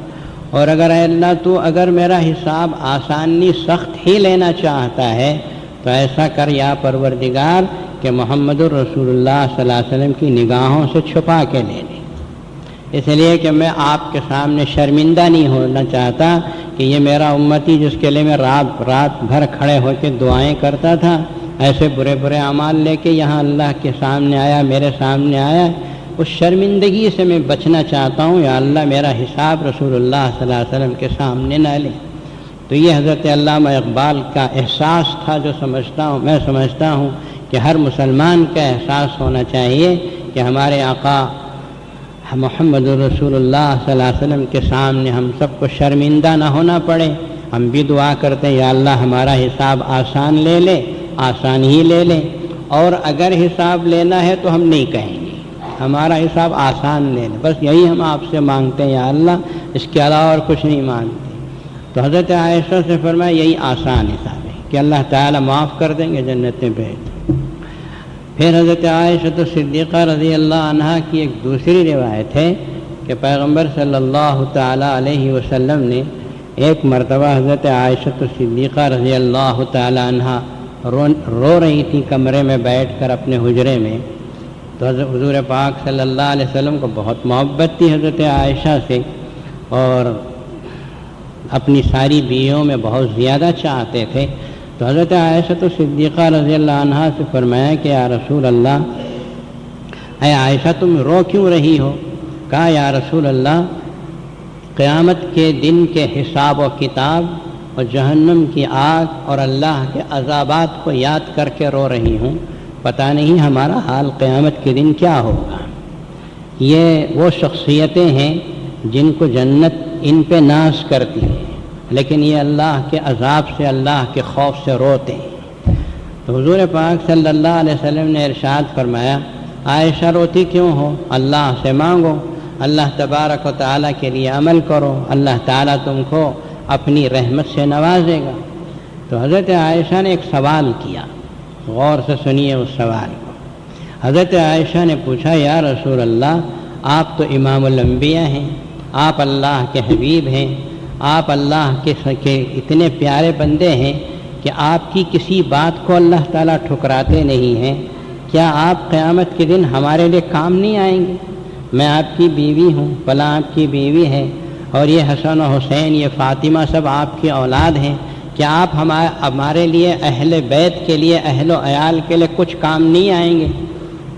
اور اگر اے اللہ تو اگر میرا حساب آسانی سخت ہی لینا چاہتا ہے تو ایسا کر یا پروردگار کہ محمد الرسول اللہ صلی اللہ علیہ وسلم کی نگاہوں سے چھپا کے لے لے، اس لیے کہ میں آپ کے سامنے شرمندہ نہیں ہونا چاہتا کہ یہ میرا امتی جس کے لیے میں رات بھر کھڑے ہو کے دعائیں کرتا تھا، ایسے برے برے اعمال لے کے یہاں اللہ کے سامنے آیا، میرے سامنے آیا، اس شرمندگی سے میں بچنا چاہتا ہوں، یا اللہ میرا حساب رسول اللہ صلی اللہ علیہ وسلم کے سامنے نہ لے۔ تو یہ حضرت علامہ اقبال کا احساس تھا جو میں سمجھتا ہوں کہ ہر مسلمان کا احساس ہونا چاہیے کہ ہمارے آقا محمد رسول اللہ صلی اللہ علیہ وسلم کے سامنے ہم سب کو شرمندہ نہ ہونا پڑے۔ ہم بھی دعا کرتے ہیں یا اللہ ہمارا حساب آسان لے لے، آسان ہی لے لے، اور اگر حساب لینا ہے تو ہم نہیں کہیں گے ہمارا حساب آسان لے لے، بس یہی ہم آپ سے مانگتے ہیں یا اللہ، اس کے علاوہ اور کچھ نہیں مانگتے۔ تو حضرت عائشہ سے فرمایا یہی آسان حساب ہے کہ اللہ تعالیٰ معاف کر دیں گے، جنت میں بھیج۔ پھر حضرت عائشہ صدیقہ رضی اللہ عنہا کی ایک دوسری روایت ہے کہ پیغمبر صلی اللہ تعالیٰ علیہ وسلم نے ایک مرتبہ حضرت عائشہ صدیقہ رضی اللہ تعالیٰ عنہا رو رہی تھی کمرے میں بیٹھ کر اپنے حجرے میں، تو حضور پاک صلی اللہ علیہ وسلم کو بہت محبت تھی حضرت عائشہ سے، اور اپنی ساری بیویوں میں بہت زیادہ چاہتے تھے۔ تو حضرت عائشہ صدیقہ رضی اللہ عنہا سے فرمایا کہ یا رسول اللہ، اے عائشہ تم رو کیوں رہی ہو؟ کہا یا رسول اللہ قیامت کے دن کے حساب و کتاب اور جہنم کی آگ اور اللہ کے عذابات کو یاد کر کے رو رہی ہوں، پتہ نہیں ہمارا حال قیامت کے دن کیا ہوگا۔ یہ وہ شخصیتیں ہیں جن کو جنت ان پہ ناز کرتی ہے، لیکن یہ اللہ کے عذاب سے، اللہ کے خوف سے روتے ہیں۔ تو حضور پاک صلی اللہ علیہ وسلم نے ارشاد فرمایا عائشہ روتی کیوں ہو؟ اللہ سے مانگو، اللہ تبارک و تعالیٰ کے لیے عمل کرو، اللہ تعالیٰ تم کو اپنی رحمت سے نوازے گا۔ تو حضرت عائشہ نے ایک سوال کیا، غور سے سنیے اس سوال کو۔ حضرت عائشہ نے پوچھا یا رسول اللہ، آپ تو امام الانبیاء ہیں، آپ اللہ کے حبیب ہیں، آپ اللہ کے اتنے پیارے بندے ہیں کہ آپ کی کسی بات کو اللہ تعالیٰ ٹھکراتے نہیں ہیں، کیا آپ قیامت کے دن ہمارے لیے کام نہیں آئیں گے؟ میں آپ کی بیوی ہوں، فلاں آپ کی بیوی ہے، اور یہ حسن و حسین، یہ فاطمہ سب آپ کی اولاد ہیں، کیا آپ ہمارے لیے، اہل بیت کے لیے، اہل و عیال کے لیے کچھ کام نہیں آئیں گے؟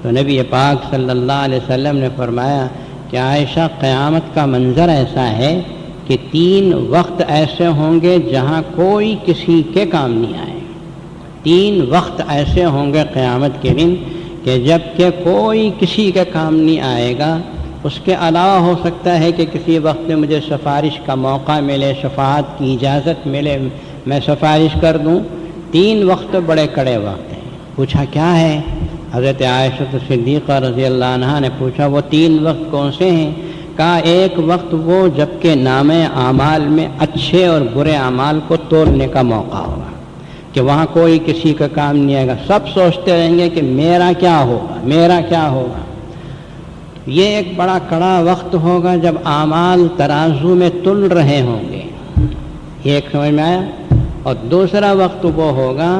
تو نبی پاک صلی اللہ علیہ وسلم نے فرمایا کہ عائشہ، قیامت کا منظر ایسا ہے کہ 3 وقت ایسے ہوں گے جہاں کوئی کسی کے کام نہیں آئے۔ 3 وقت ایسے ہوں گے قیامت کے دن کہ جب کہ کوئی کسی کے کام نہیں آئے گا۔ اس کے علاوہ ہو سکتا ہے کہ کسی وقت میں مجھے سفارش کا موقع ملے، شفاعت کی اجازت ملے، میں سفارش کر دوں۔ 3 وقت بڑے کڑے وقت ہیں۔ پوچھا کیا ہے؟ حضرت عائشہ صدیقہ رضی اللہ عنہا نے پوچھا وہ 3 وقت کون سے ہیں؟ کہا ایک وقت وہ جب کہ نام اعمال میں اچھے اور برے اعمال کو تولنے کا موقع ہوگا، کہ وہاں کوئی کسی کا کام نہیں آئے گا، سب سوچتے رہیں گے کہ میرا کیا ہوگا، میرا کیا ہوگا۔ یہ ایک بڑا کڑا وقت ہوگا جب اعمال ترازو میں تل رہے ہوں گے، یہ ایک سمجھ میں آیا۔ اور دوسرا وقت وہ ہوگا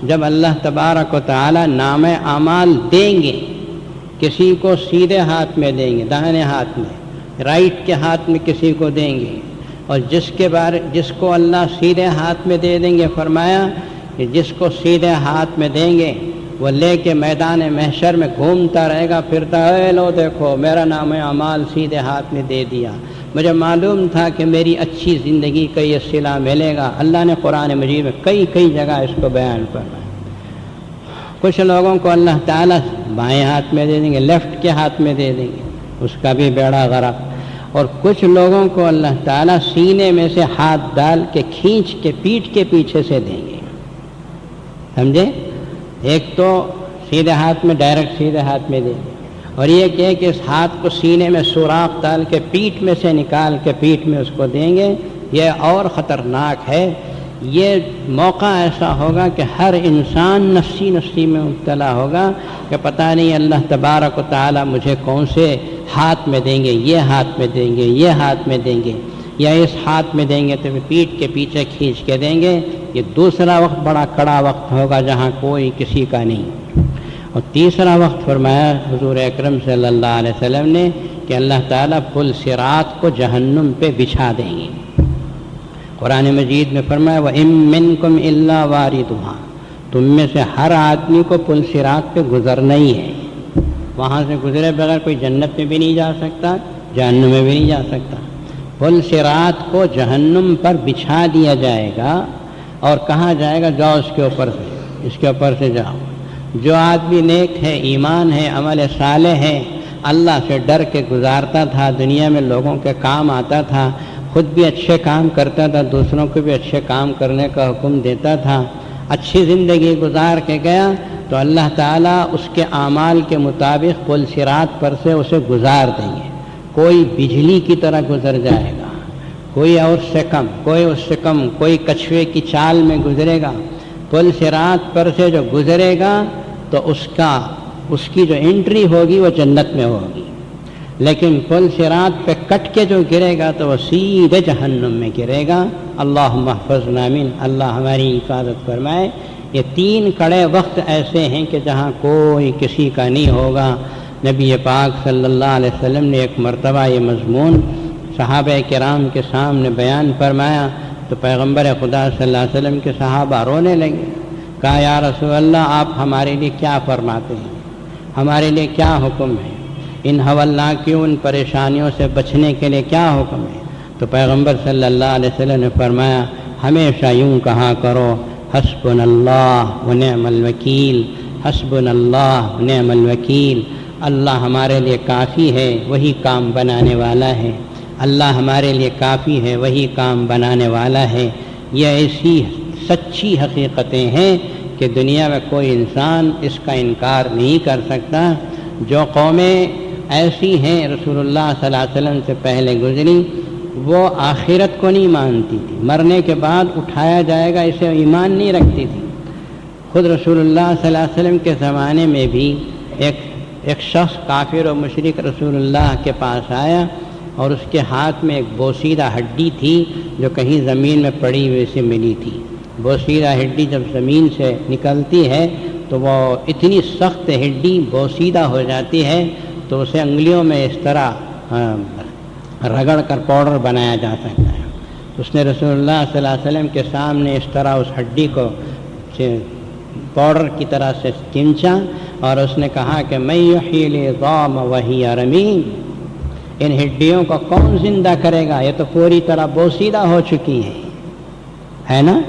جب اللہ تبارک و تعالی نام اعمال دیں گے، کسی کو سیدھے ہاتھ میں دیں گے، داہنے ہاتھ میں، رائٹ کے ہاتھ میں کسی کو دیں گے، اور جس کو اللہ سیدھے ہاتھ میں دے دیں گے، فرمایا کہ جس کو سیدھے ہاتھ میں دیں گے وہ لے کے میدان محشر میں گھومتا رہے گا، پھرتا، اے لو دیکھو میرا نام اعمال سیدھے ہاتھ میں دے دیا، مجھے معلوم تھا کہ میری اچھی زندگی کا یہ صلہ ملے گا۔ اللہ نے قرآن مجید میں کئی جگہ اس کو بیان فرمایا۔ کچھ لوگوں کو اللہ تعالیٰ بائیں ہاتھ میں دے دیں گے، لیفٹ کے ہاتھ میں دے دیں گے، اس کا بھی بیڑا غرق۔ اور کچھ لوگوں کو اللہ تعالیٰ سینے میں سے ہاتھ ڈال کے کھینچ کے پیٹھ کے پیچھے سے دیں گے، سمجھے؟ ایک تو سیدھے ہاتھ میں، ڈائریکٹ سیدھے ہاتھ میں دیں گے، اور یہ کہ اس ہاتھ کو سینے میں سوراخ ڈال کے پیٹھ میں سے نکال کے پیٹھ میں اس کو دیں گے، یہ اور خطرناک ہے۔ یہ موقع ایسا ہوگا کہ ہر انسان نفسی میں مبتلا ہوگا کہ پتہ نہیں اللہ تبارک و تعالی مجھے کون سے ہاتھ میں دیں گے، یہ ہاتھ میں دیں گے، یہ ہاتھ میں دیں گے، یا اس ہاتھ میں دیں گے تو پیٹھ کے پیچھے کھینچ کے دیں گے۔ یہ دوسرا وقت بڑا کڑا وقت ہوگا جہاں کوئی کسی کا نہیں۔ اور تیسرا وقت فرمایا حضور اکرم صلی اللہ علیہ وسلم نے کہ اللہ تعالیٰ پل صراط کو جہنم پہ بچھا دیں گے۔ قرآن مجید میں فرمایا وَإِن مِّنكُمْ إِلَّا وَارِدُهَا، تم میں سے ہر آدمی کو پل صراط پہ گزرنا ہی ہے، وہاں سے گزرے بغیر کوئی جنت میں بھی نہیں جا سکتا، جہنم میں بھی نہیں جا سکتا۔ پل صراط کو جہنم پر بچھا دیا جائے گا اور کہا جائے گا جاؤ اس کے اوپر سے، اس کے اوپر سے جاؤ۔ جو آدمی نیک ہے، ایمان ہے، عمل صالح ہے، اللہ سے ڈر کے گزارتا تھا، دنیا میں لوگوں کے کام آتا تھا، خود بھی اچھے کام کرتا تھا، دوسروں کو بھی اچھے کام کرنے کا حکم دیتا تھا، اچھی زندگی گزار کے گیا تو اللہ تعالیٰ اس کے اعمال کے مطابق پل صراط پر سے اسے گزار دیں گے۔ کوئی بجلی کی طرح گزر جائے گا، کوئی اور سے کم، کوئی اس سے کم، کوئی کچھوے کی چال میں گزرے گا۔ پل صراط پر سے جو گزرے گا تو اس کی جو انٹری ہوگی وہ جنت میں ہوگی، لیکن پل صراط پہ کٹ کے جو گرے گا تو وہ سیدھے جہنم میں گرے گا۔ اللہم احفظنا من، اللہ ہماری حفاظت فرمائے۔ یہ 3 کڑے وقت ایسے ہیں کہ جہاں کوئی کسی کا نہیں ہوگا۔ نبی پاک صلی اللہ علیہ وسلم نے ایک مرتبہ یہ مضمون صحابہ کرام کے سامنے بیان فرمایا تو پیغمبر خدا صلی اللہ علیہ وسلم کے صحابہ رونے لگے، کہا یا رسول اللہ آپ ہمارے لیے کیا فرماتے ہیں، ہمارے لیے کیا حکم ہے، ان حوالناک کیوں، ان پریشانیوں سے بچنے کے لیے کیا حکم ہے؟ تو پیغمبر صلی اللہ علیہ وسلم نے فرمایا ہمیشہ یوں کہا کرو حسبنا اللہ ونعم الوکیل، حسبنا اللہ ونعم الوکیل، اللہ ہمارے لیے کافی ہے، وہی کام بنانے والا ہے، اللہ ہمارے لیے کافی ہے، وہی کام بنانے والا ہے۔ یہ ایسی سچی حقیقتیں ہیں کہ دنیا میں کوئی انسان اس کا انکار نہیں کر سکتا۔ جو قومیں ایسی ہیں رسول اللہ صلی اللہ علیہ وسلم سے پہلے گزری، وہ آخرت کو نہیں مانتی تھی، مرنے کے بعد اٹھایا جائے گا اسے ایمان نہیں رکھتی تھی۔ خود رسول اللہ صلی اللہ علیہ وسلم کے زمانے میں بھی ایک شخص کافر و مشرک رسول اللہ کے پاس آیا اور اس کے ہاتھ میں ایک بوسیدہ ہڈی تھی جو کہیں زمین میں پڑی ہوئی سے ملی تھی۔ بوسیدہ ہڈی جب زمین سے نکلتی ہے تو وہ اتنی سخت ہڈی بوسیدہ ہو جاتی ہے تو اسے انگلیوں میں اس طرح رگڑ کر پاؤڈر بنایا جا سکتا ہے۔ اس نے رسول اللہ صلی اللہ علیہ وسلم کے سامنے اس طرح اس ہڈی کو پاؤڈر کی طرح سے کھینچا اور اس نے کہا کہ میں یحیی العظام وہی رمیم، ان ہڈیوں کو کون زندہ کرے گا، یہ تو پوری طرح بوسیدہ ہو چکی ہیں، ہے نا،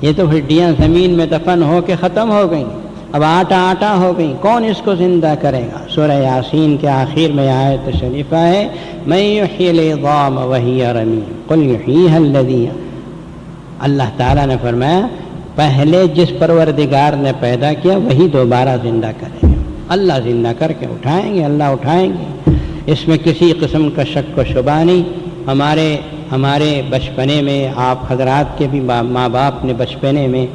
یہ تو ہڈیاں زمین میں دفن ہو کے ختم ہو گئیں، اب آٹا ہو گئی، کون اس کو زندہ کرے گا۔ سورہ یاسین کے آخر میں آیت شریفہ ہے من یحیی العظام وہی رمیم قل یحییھا الذی، اللہ تعالیٰ نے فرمایا پہلے جس پروردگار نے پیدا کیا وہی دوبارہ زندہ کرے گا، اللہ زندہ کر کے اٹھائیں گے، اللہ اٹھائیں گے، اس میں کسی قسم کا شک و شبہ نہیں۔ ہمارے بچپنے میں آپ حضرات کے بھی ماں باپ نے بچپنے میں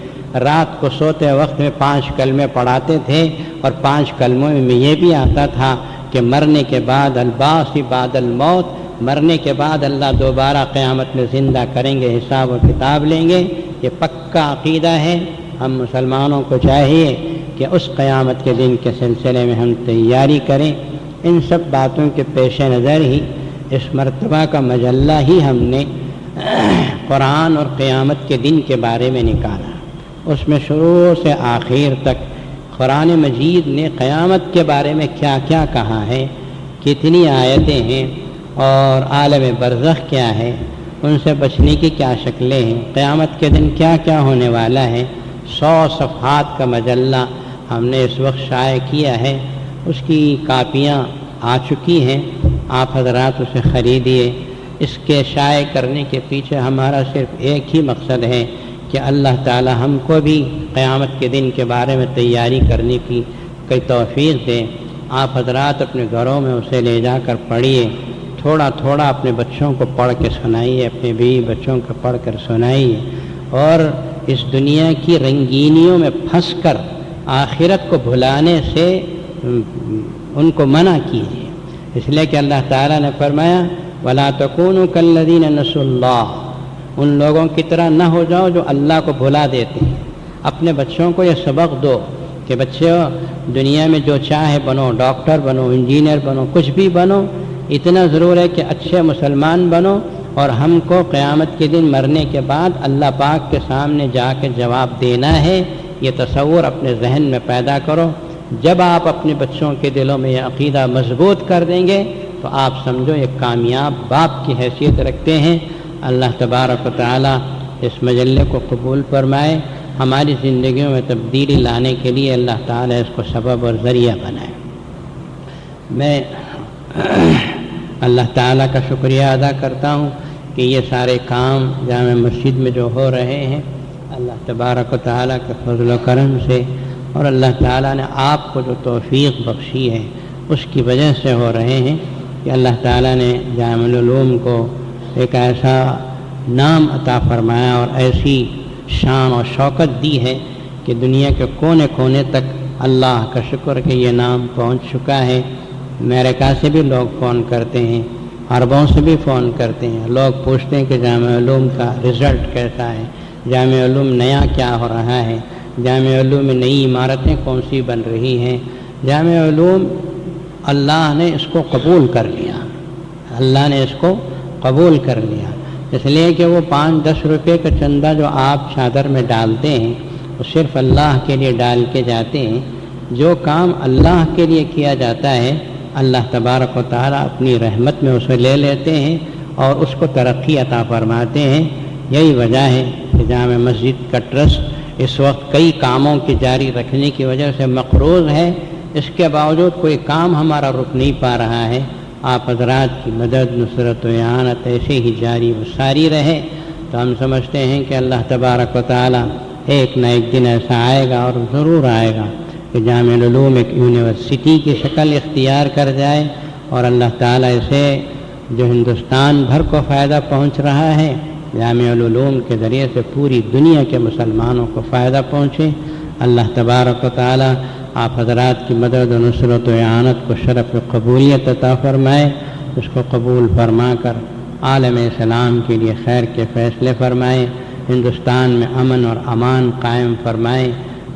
رات کو سوتے وقت میں 5 کلمے پڑھاتے تھے، اور 5 کلموں میں یہ بھی آتا تھا کہ مرنے کے بعد البعث بعد الموت، مرنے کے بعد اللہ دوبارہ قیامت میں زندہ کریں گے، حساب و کتاب لیں گے۔ یہ پکا عقیدہ ہے، ہم مسلمانوں کو چاہیے کہ اس قیامت کے دن کے سلسلے میں ہم تیاری کریں۔ ان سب باتوں کے پیش نظر ہی اس مرتبہ کا مجلہ ہی ہم نے قرآن اور قیامت کے دن کے بارے میں نکالا۔ اس میں شروع سے آخر تک قرآن مجید نے قیامت کے بارے میں کیا کیا کہا ہے، کتنی آیتیں ہیں، اور عالم برزخ کیا ہے، ان سے بچنے کی کیا شکلیں ہیں، قیامت کے دن کیا کیا ہونے والا ہے۔ 100 صفحات کا مجلہ ہم نے اس وقت شائع کیا ہے، اس کی کاپیاں آ چکی ہیں، آپ حضرات اسے خریدیے۔ اس کے شائع کرنے کے پیچھے ہمارا صرف ایک ہی مقصد ہے کہ اللہ تعالی ہم کو بھی قیامت کے دن کے بارے میں تیاری کرنے کی کوئی توفیق دے۔ آپ حضرات اپنے گھروں میں اسے لے جا کر پڑھیے، تھوڑا تھوڑا اپنے بچوں کو پڑھ کے سنائیے، اپنے بیوی بچوں کو پڑھ کر سنائیے، اور اس دنیا کی رنگینیوں میں پھنس کر آخرت کو بھلانے سے ان کو منع کیجیے، اس لیے کہ اللہ تعالیٰ نے فرمایا وَلَا تَكُونُوا كَالَّذِينَ نَسُوا اللَّهَ، ان لوگوں کی طرح نہ ہو جاؤ جو اللہ کو بھلا دیتے ہیں۔ اپنے بچوں کو یہ سبق دو کہ بچوں دنیا میں جو چاہے بنو، ڈاکٹر بنو، انجینئر بنو، کچھ بھی بنو، اتنا ضرور ہے کہ اچھے مسلمان بنو، اور ہم کو قیامت کے دن مرنے کے بعد اللہ پاک کے سامنے جا کے جواب دینا ہے۔ یہ تصور اپنے ذہن میں پیدا کرو۔ جب آپ اپنے بچوں کے دلوں میں یہ عقیدہ مضبوط کر دیں گے تو آپ سمجھو یہ کامیاب باپ کی حیثیت رکھتے ہیں۔ اللہ تبارک و تعالی اس مجلے کو قبول فرمائے، ہماری زندگیوں میں تبدیلی لانے کے لیے اللہ تعالی اس کو سبب اور ذریعہ بنائے۔ میں اللہ تعالیٰ کا شکریہ ادا کرتا ہوں کہ یہ سارے کام جامع مسجد میں جو ہو رہے ہیں اللہ تبارک و تعالیٰ کے فضل و کرم سے، اور اللہ تعالیٰ نے آپ کو جو توفیق بخشی ہے اس کی وجہ سے ہو رہے ہیں کہ اللہ تعالیٰ نے جامع العلوم کو ایک ایسا نام عطا فرمایا اور ایسی شان و شوکت دی ہے کہ دنیا کے کونے کونے تک اللہ کا شکر کہ یہ نام پہنچ چکا ہے۔ امریکہ سے بھی لوگ فون کرتے ہیں، عربوں سے بھی فون کرتے ہیں، لوگ پوچھتے ہیں کہ جامع علوم کا رزلٹ کیسا ہے، جامع علوم نیا کیا ہو رہا ہے، جامع علوم میں نئی عمارتیں کون سی بن رہی ہیں۔ جامع علوم اللہ نے اس کو قبول کر لیا، اللہ نے اس کو قبول کر لیا، اس لیے کہ وہ 5-10 روپے کا چندہ جو آپ چادر میں ڈالتے ہیں وہ صرف اللہ کے لیے ڈال کے جاتے ہیں۔ جو کام اللہ کے لیے کیا جاتا ہے اللہ تبارک و تعالیٰ اپنی رحمت میں اسے لے لیتے ہیں اور اس کو ترقی عطا فرماتے ہیں۔ یہی وجہ ہے کہ جامع مسجد کا ٹرسٹ اس وقت کئی کاموں کی جاری رکھنے کی وجہ سے مقروض ہے، اس کے باوجود کوئی کام ہمارا رک نہیں پا رہا ہے۔ آپ حضرات کی مدد، نصرت و اعانت ایسے ہی جاری و ساری رہے تو ہم سمجھتے ہیں کہ اللہ تبارک و تعالیٰ ایک نہ ایک دن ایسا آئے گا، اور ضرور آئے گا، کہ جامع العلوم ایک یونیورسٹی کی شکل اختیار کر جائے اور اللہ تعالیٰ اسے جو ہندوستان بھر کو فائدہ پہنچ رہا ہے، جامع العلوم کے ذریعے سے پوری دنیا کے مسلمانوں کو فائدہ پہنچے۔ اللہ تبارک و تعالی آپ حضرات کی مدد و نصرت و اعانت کو شرف قبولیت عطا فرمائے، اس کو قبول فرما کر عالم اسلام کے لیے خیر کے فیصلے فرمائے، ہندوستان میں امن اور امان قائم فرمائے۔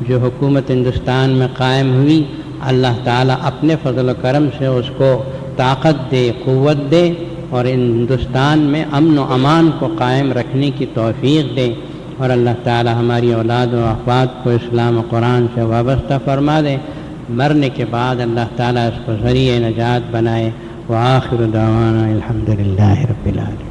جو حکومت ہندوستان میں قائم ہوئی، اللہ تعالیٰ اپنے فضل و کرم سے اس کو طاقت دے، قوت دے، اور ہندوستان میں امن و امان کو قائم رکھنے کی توفیق دے، اور اللہ تعالیٰ ہماری اولاد و افراد کو اسلام و قرآن سے وابستہ فرما دے۔ مرنے کے بعد اللہ تعالیٰ اس کو ذریعہ نجات بنائے۔ وآخر دعوانا الحمد للہ رب العالمین۔